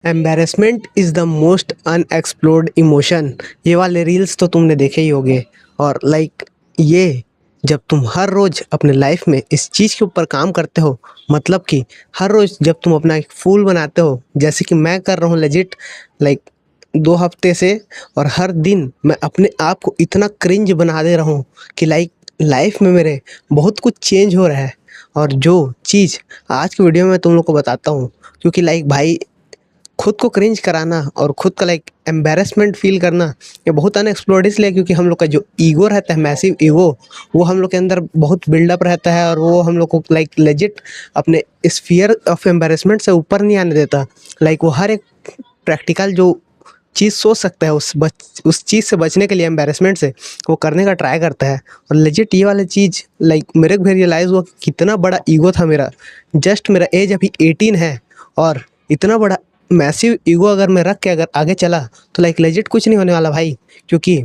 Embarrassment is the most unexplored emotion. ये वाले reels तो तुमने देखे ही होंगे। और ये जब तुम हर रोज़ अपने लाइफ में इस चीज़ के ऊपर काम करते हो, मतलब कि हर रोज़ जब तुम अपना एक फूल बनाते हो, जैसे कि मैं कर रहा हूँ लेजिट लाइक 2 हफ्ते से। और हर दिन मैं अपने आप को इतना क्रिंज बना दे रहा हूँ कि लाइफ में मेरे बहुत कुछ चेंज हो रहा है। और जो चीज़ आज की वीडियो में तुम लोग को बताता हूँ, क्योंकि भाई खुद को क्रिंज कराना और खुद का एम्बैरेसमेंट फ़ील करना, ये बहुत अनएक्सप्लोर्ड इसलिए क्योंकि हम लोग का जो ईगो रहता है, मैसिव ईगो, वो हम लोग के अंदर बहुत बिल्डअप रहता है और वो हम लोग को लेजिट अपने इस फ़ियर ऑफ एम्बैरेसमेंट से ऊपर नहीं आने देता। वो हर एक प्रैक्टिकल जो चीज़ सोच सकता है उस चीज़ से बचने के लिए, एम्बैरेसमेंट से, वो करने का ट्राई करता है। और लेजिट ये वाली चीज़ मेरे को भी रियलाइज़ हुआ कि कितना बड़ा ईगो था मेरा। जस्ट मेरा एज अभी 18 है और इतना बड़ा मैसिव ईगो अगर मैं रख के अगर आगे चला तो लेजिट कुछ नहीं होने वाला भाई। क्योंकि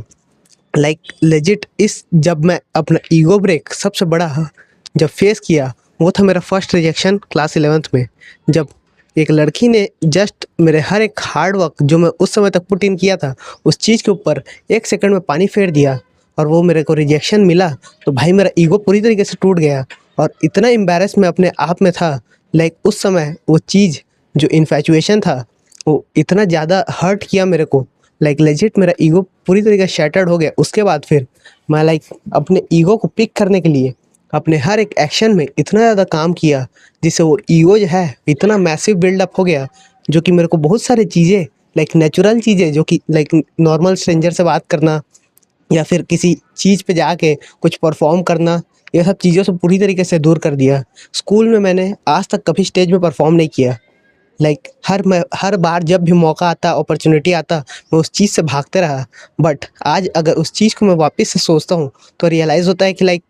लेजिट इस जब मैं अपना ईगो ब्रेक सबसे बड़ा जब फेस किया, वो था मेरा फर्स्ट रिजेक्शन क्लास 11th में। जब एक लड़की ने जस्ट मेरे हर एक हार्ड वर्क जो मैं उस समय तक पुट इन किया था, उस चीज़ के ऊपर 1 सेकंड में पानी फेर दिया और वो मेरे को रिजेक्शन मिला, तो भाई मेरा ईगो पूरी तरीके से टूट गया। और इतना एम्बैरेस मैं अपने आप में था। उस समय वो चीज़ जो इन्फैचुएशन था, वो इतना ज़्यादा हर्ट किया मेरे को। लेजिट मेरा ईगो पूरी तरीके से शैटर्ड हो गया। उसके बाद फिर मैं अपने ईगो को पिक करने के लिए अपने हर एक एक्शन में इतना ज़्यादा काम किया, जिससे वो ईगो जो है इतना मैसिव बिल्डअप हो गया, जो कि मेरे को बहुत सारी चीज़ें नेचुरल चीज़ें जो कि नॉर्मल स्ट्रेंजर से बात करना या फिर किसी चीज़ पे जाके कुछ परफॉर्म करना, ये सब चीज़ों से पूरी तरीके से दूर कर दिया। स्कूल में मैंने आज तक कभी स्टेज पे परफॉर्म नहीं किया। हर बार जब भी मौका आता, अपॉर्चुनिटी आता, मैं उस चीज़ से भागते रहा। बट आज अगर उस चीज़ को मैं वापस से सोचता हूँ तो रियलाइज़ होता है कि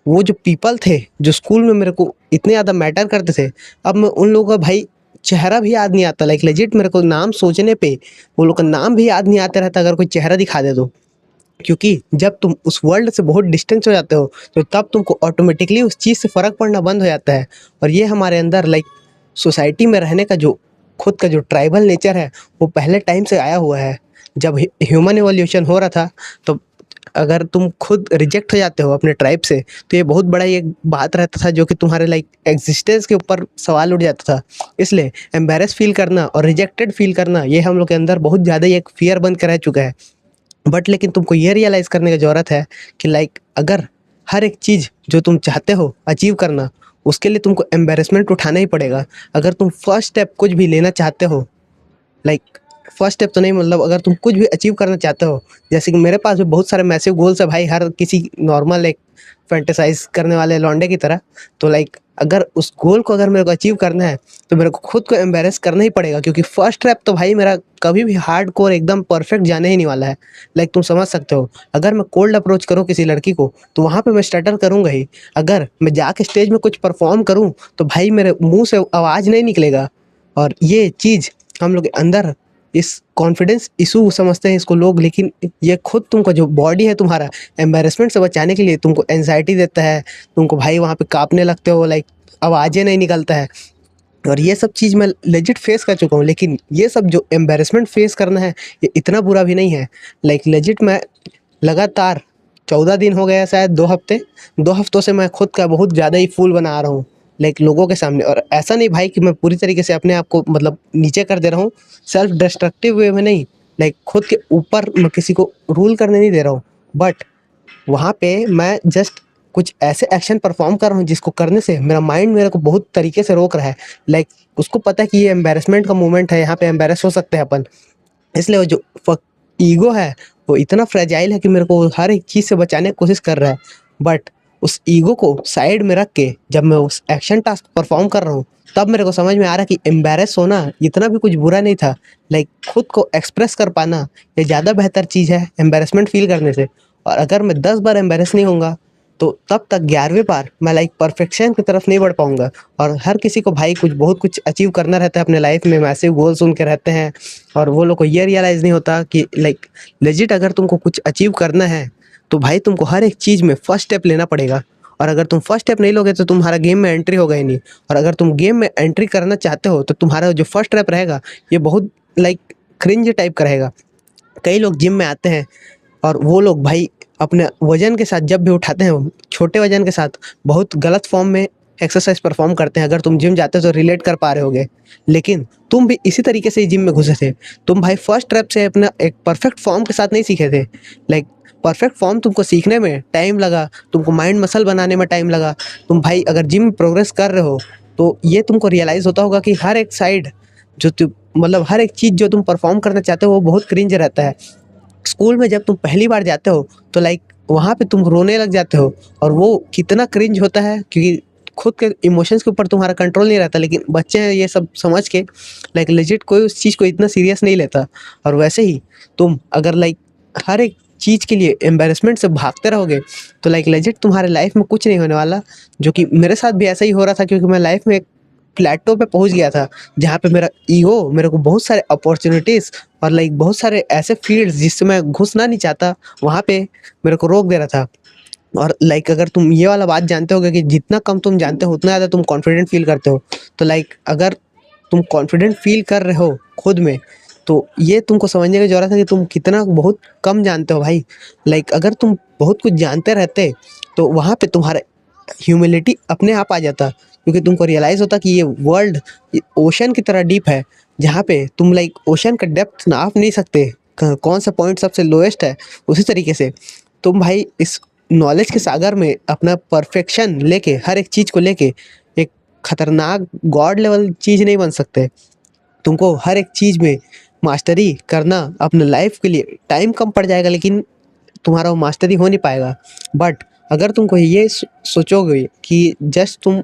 वो जो पीपल थे जो स्कूल में मेरे को इतने ज़्यादा मैटर करते थे, अब मैं उन लोगों का भाई चेहरा भी याद नहीं आता। लेजिट मेरे को नाम सोचने पे वो लोग का नाम भी याद नहीं आता रहता अगर कोई चेहरा दिखा दे तो। क्योंकि जब तुम उस वर्ल्ड से बहुत डिस्टेंस हो जाते हो, तो तब तुमको ऑटोमेटिकली उस चीज़ से फ़र्क पड़ना बंद हो जाता है। और ये हमारे अंदर सोसाइटी में रहने का जो खुद का जो ट्राइबल नेचर है, वो पहले टाइम से आया हुआ है। जब ह्यूमन इवोल्यूशन हो रहा था, तो अगर तुम खुद रिजेक्ट हो जाते हो अपने ट्राइब से, तो ये बहुत बड़ा एक बात रहता था जो कि तुम्हारे एग्जिस्टेंस के ऊपर सवाल उठ जाता था। इसलिए एम्बैरेस फील करना और रिजेक्टेड फील करना, ये हम लोग के अंदर बहुत ज़्यादा एक फियर बन कर रह चुका है। बट लेकिन तुमको ये रियलाइज़ करने की ज़रूरत है कि अगर हर एक चीज़ जो तुम चाहते हो अचीव करना, उसके लिए तुमको एम्बैरेसमेंट उठाना ही पड़ेगा। अगर तुम फर्स्ट स्टेप कुछ भी लेना चाहते हो, लाइक फर्स्ट स्टेप तो नहीं, मतलब अगर तुम कुछ भी अचीव करना चाहते हो, जैसे कि मेरे पास भी बहुत सारे मैसिव गोल्स है भाई, हर किसी नॉर्मल एक फैंटेसाइज करने वाले लौंडे की तरह। तो अगर उस गोल को अगर मेरे को अचीव करना है, तो मेरे को खुद को एम्बैरेस करना ही पड़ेगा। क्योंकि फर्स्ट स्टेप तो भाई मेरा कभी भी हार्ड कोर एकदम परफेक्ट जाने ही नहीं वाला है। तुम समझ सकते हो, अगर मैं कोल्ड अप्रोच करूँ किसी लड़की को, तो वहाँ पे मैं स्टटर करूँगा ही। अगर मैं जाके स्टेज में कुछ परफॉर्म करूँ, तो भाई मेरे मुंह से आवाज़ नहीं निकलेगा। और ये चीज़ हम लोग के अंदर इस कॉन्फिडेंस इशू समझते हैं इसको लोग, लेकिन ये खुद तुमका जो बॉडी है तुम्हारा, एम्बैरेसमेंट से बचाने के लिए तुमको एंजाइटी देता है। तुमको भाई वहाँ पे काँपने लगते हो, आवाज़ें नहीं निकलता है। और ये सब चीज़ मैं लेजिट फेस कर चुका हूँ। लेकिन ये सब जो एम्बैरेसमेंट फेस करना है, ये इतना बुरा भी नहीं है। लेजिट मैं लगातार 14 दिन हो गया, शायद 2 हफ्ते, 2 हफ्तों से मैं खुद का बहुत ज़्यादा ही फूल बना रहा हूँ लोगों के सामने। और ऐसा नहीं भाई कि मैं पूरी तरीके से अपने आप को मतलब नीचे कर दे रहा हूँ, सेल्फ डिस्ट्रक्टिव वे में नहीं। खुद के ऊपर मैं किसी को रूल करने नहीं दे रहा हूँ। बट वहाँ पे मैं जस्ट कुछ ऐसे एक्शन परफॉर्म कर रहा हूँ जिसको करने से मेरा माइंड मेरे को बहुत तरीके से रोक रहा है। उसको पता है कि ये एम्बैरेसमेंट का मोमेंट है, यहाँ पे एम्बैरेस हो सकते हैं अपन। इसलिए वो जो ईगो है, वो इतना फ्रेजाइल है कि मेरे को हर एक चीज़ से बचाने की कोशिश कर रहा है। बट उस ईगो को साइड में रख के जब मैं उस एक्शन टास्क परफॉर्म कर रहा हूँ, तब मेरे को समझ में आ रहा है कि एम्बैरेस होना इतना भी कुछ बुरा नहीं था। खुद को एक्सप्रेस कर पाना, ये ज़्यादा बेहतर चीज़ है एम्बैरेसमेंट फील करने से। और अगर मैं 10 बार एम्बैरेस नहीं होऊंगा, तो तब तक 11वें बार मैं परफेक्शन की तरफ नहीं बढ़ पाऊंगा। और हर किसी को भाई बहुत कुछ अचीव करना रहता है अपने लाइफ में, मैसिव गोल्स उनके रहते हैं। और वो लोग को ये रियलाइज़ नहीं होता कि लेजिट अगर तुमको कुछ अचीव करना है, तो भाई तुमको हर एक चीज़ में फर्स्ट स्टेप लेना पड़ेगा। और अगर तुम फर्स्ट स्टेप नहीं लोगे तो तुम्हारा गेम में एंट्री होगा ही नहीं। और अगर तुम गेम में एंट्री करना चाहते हो तो तुम्हारा जो फर्स्ट स्टेप रहेगा ये बहुत लाइक क्रिंज टाइप का रहेगा। कई लोग जिम में आते हैं और वो लोग भाई अपने वजन के साथ जब भी उठाते हैं, छोटे वजन के साथ बहुत गलत फॉर्म में एक्सरसाइज परफॉर्म करते हैं। अगर तुम जिम जाते हो तो रिलेट कर पा रहे होगे। लेकिन तुम भी इसी तरीके से ही जिम में घुसे थे। तुम भाई फर्स्ट रैप से अपना एक परफेक्ट फॉर्म के साथ नहीं सीखे थे। लाइक परफेक्ट फॉर्म तुमको सीखने में टाइम लगा, तुमको माइंड मसल बनाने में टाइम लगा। तुम भाई अगर जिम में प्रोग्रेस कर रहे हो तो ये तुमको रियलाइज़ होता होगा कि हर एक साइड जो तुम मतलब हर एक चीज़ जो तुम परफॉर्म करना चाहते हो वो बहुत क्रिंज रहता है। स्कूल में जब तुम पहली बार जाते हो तो लाइक वहाँ पे तुम रोने लग जाते हो और वो कितना क्रिंज होता है क्योंकि खुद के इमोशंस के ऊपर तुम्हारा कंट्रोल नहीं रहता। लेकिन बच्चे हैं ये सब समझ के लाइक लेजिट कोई उस चीज़ को इतना सीरियस नहीं लेता। और वैसे ही तुम अगर लाइक हर एक चीज़ के लिए एम्बेरसमेंट से भागते रहोगे तो लाइक लेजिट तुम्हारे लाइफ में कुछ नहीं होने वाला। जो कि मेरे साथ भी ऐसा ही हो रहा था क्योंकि मैं लाइफ में एक प्लेटो पे पहुंच गया था जहाँ पे मेरा ईगो मेरे को बहुत सारे अपॉर्चुनिटीज़ और लाइक बहुत सारे ऐसे फील्ड्स जिससे मैं घुसना नहीं चाहता वहाँ पे मेरे को रोक दे रहा था। और लाइक अगर तुम ये वाला बात जानते होगे कि जितना कम तुम जानते हो उतना ज़्यादा तुम कॉन्फिडेंट फील करते हो। तो लाइक अगर तुम कॉन्फिडेंट फील कर रहे हो खुद में तो ये तुमको समझने की ज़रूरत है कि तुम कितना बहुत कम जानते हो भाई। लाइक अगर तुम बहुत कुछ जानते रहते तो वहाँ पे तुम्हारा ह्यूमिलिटी अपने आप आ जाता क्योंकि तुमको रियलाइज़ होता कि ये वर्ल्ड ओशन की तरह डीप है जहाँ पे तुम लाइक ओशन का डेप्थ नाप नहीं सकते। कौन सा पॉइंट सबसे लोएस्ट है उसी तरीके से तुम भाई इस नॉलेज के सागर में अपना परफेक्शन लेके हर एक चीज़ को लेके एक खतरनाक गॉड लेवल चीज़ नहीं बन सकते। तुमको हर एक चीज़ में मास्टरी करना अपने लाइफ के लिए टाइम कम पड़ जाएगा लेकिन तुम्हारा वो मास्टरी हो नहीं पाएगा। बट अगर तुमको ये सोचोगे कि जस्ट तुम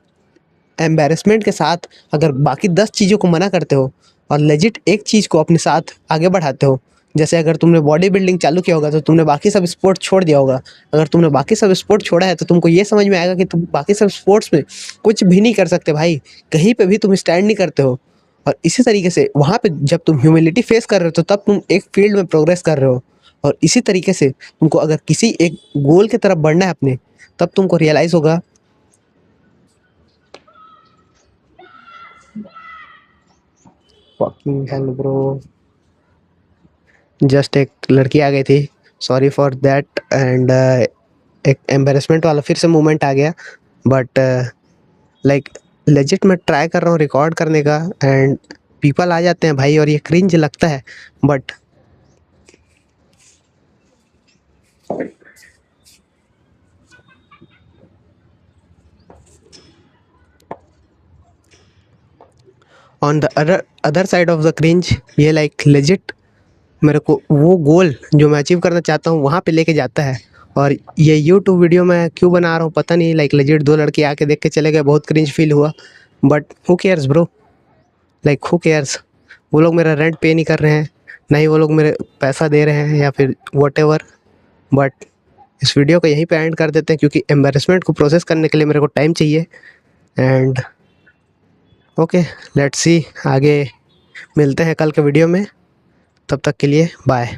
एम्बैरेसमेंट के साथ अगर बाकी 10 चीज़ों को मना करते हो और लेजिट एक चीज़ को अपने साथ आगे बढ़ाते हो, जैसे अगर तुमने बॉडी बिल्डिंग चालू किया होगा तो तुमने बाकी सब स्पोर्ट छोड़ दिया होगा। अगर तुमने बाकी सब स्पोर्ट छोड़ा है तो तुमको ये समझ में आएगा कि तुम बाकी सब स्पोर्ट्स में कुछ भी नहीं कर सकते भाई, कहीं पे भी तुम स्टैंड नहीं करते हो। और इसी तरीके से वहाँ पे जब तुम ह्यूमिलिटी फेस कर रहे हो तो तब तुम एक फील्ड में प्रोग्रेस कर रहे हो। और इसी तरीके से तुमको अगर किसी एक गोल की तरफ बढ़ना है अपने, तब तुमको रियलाइज़ होगा। फकिंग हेल ब्रो, जस्ट एक लड़की आ गई थी, सॉरी फॉर दैट। एंड एक एम्बेरसमेंट वाला फिर से मोमेंट आ गया। बट लाइक लेजिट मैं ट्राई कर रहा हूँ रिकॉर्ड करने का एंड पीपल आ जाते हैं भाई और ये क्रिंज लगता है। But on the other side of the cringe ये लाइक लेजिट मेरे को वो गोल जो मैं अचीव करना चाहता हूँ वहाँ पे लेके जाता है। और ये यूट्यूब वीडियो मैं क्यों बना रहा हूँ पता नहीं, लाइक लेजिट 2 लड़के आके देख के चले गए, बहुत क्रिंज फील हुआ। But who cares bro, like who cares. वो लोग मेरा रेंट पे नहीं कर रहे हैं, ना ही वो लोग मेरे पैसा दे रहे हैं या फिर वॉटेवर। बट इस वीडियो को यहीं पे एंड कर देते हैं क्योंकि एम्बेरसमेंट को प्रोसेस करने के लिए मेरे को टाइम चाहिए। एंड ओके, लेट्स सी, आगे मिलते हैं कल के वीडियो में। तब तक के लिए बाय।